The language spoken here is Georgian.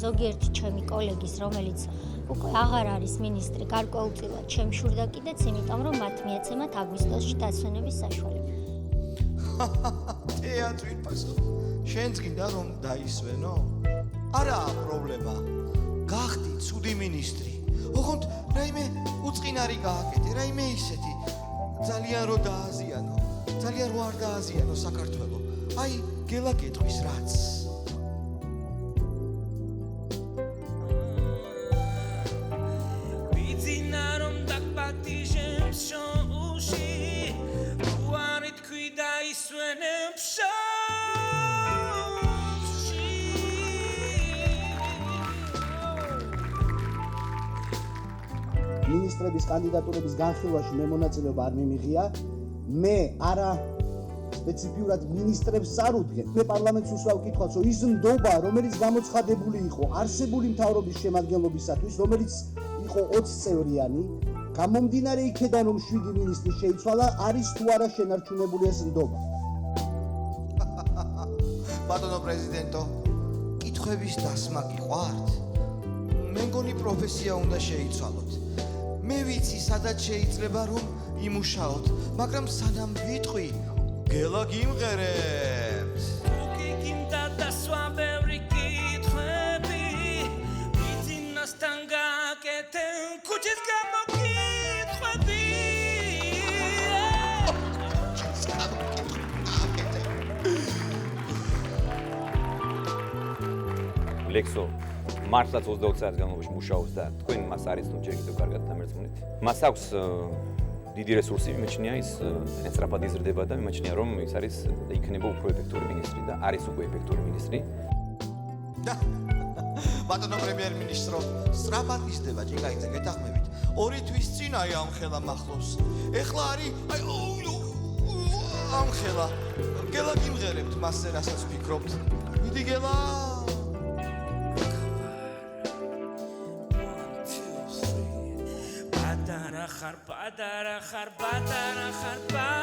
ზოგიერთი ჩემი კოლეგის, რომელიც უკვე აღარ არის მინისტრი, გარკვეულწილად შემშურდა კიდეც, იმიტომ რომ მათ მიეცემათ აგვისტოში დასვენების საშუალება. თეატრი პასო. შენც გინდა რომ დაისვენო? არაა პრობლემა. გახდი ცუდი მინისტრი. ოღონდ რაიმე უწყინარი გააკეთე, რაიმე ისეთი. ძალიან რო დააზიანო. ძალიან რო არ დააზიანო საქართველო. აი, გელა გეტყვის რაც. ბიძინა რომ დაგპატიჟებს შოუში, უარი თქვი დაისვენებ მინისტრების კანდიდატურების განხილვაში მე მონაწილეობა არ მიმიღია. მე არა სპეციფიურად მინისტრებს წარუდგენ. მე პარლამენტს უსვავ კითხვას, რომ ის ნდობა, რომელიც გამოცხადებული იყო არსებული მთავრობის შემადგენლობისათვის, რომელიც იყო 20 წევრიანი, გამომდინარე იქედან რომ 7 მინისტრი შეიცვალა, არის თუ არა შენარჩუნებული ეს ნდობა. ბატონო პრეზიდენტო, კითხვების დასმა გიყვართ? მე მგონი პროფესია უნდა შეიცვალოთ. მე ვიცი, სადაც შეიძლება რომ იმუშაოთ, მაგრამ სანამ ვიტყვი, გელა გიმღერებთ. თუკი გინდა დასვა ბევრი კითხვები, ბიძინასთან გააკეთე ქუჩის გამოკითხვები. ლექსო მართლაც 20 საათის განმავლობაში მუშაობს და თქვენ მას არის თუ ჯერ კიდევ კარგად დამერწმუნეთ. მას აქვს დიდი რესურსი, მიმაჩნია ის სწრაფად იზრდება და მიმაჩნია რომ ის არის და იქნება უფრო ეფექტური მინისტრი და არის უკვე ეფექტური მინისტრი. ბატონო პრემიერ-მინისტრო, სწრაფად იზრდება, ჭიკაიძე, გეთანხმებით. 2 თვის წინ აი ამხელა მახლოს. ეხლა არის აი ამხელა. გელა გიმღერებთ მასზე, რასაც ვფიქრობთ. მიდი გელა. Badara khar, badara khar, badara khar, badara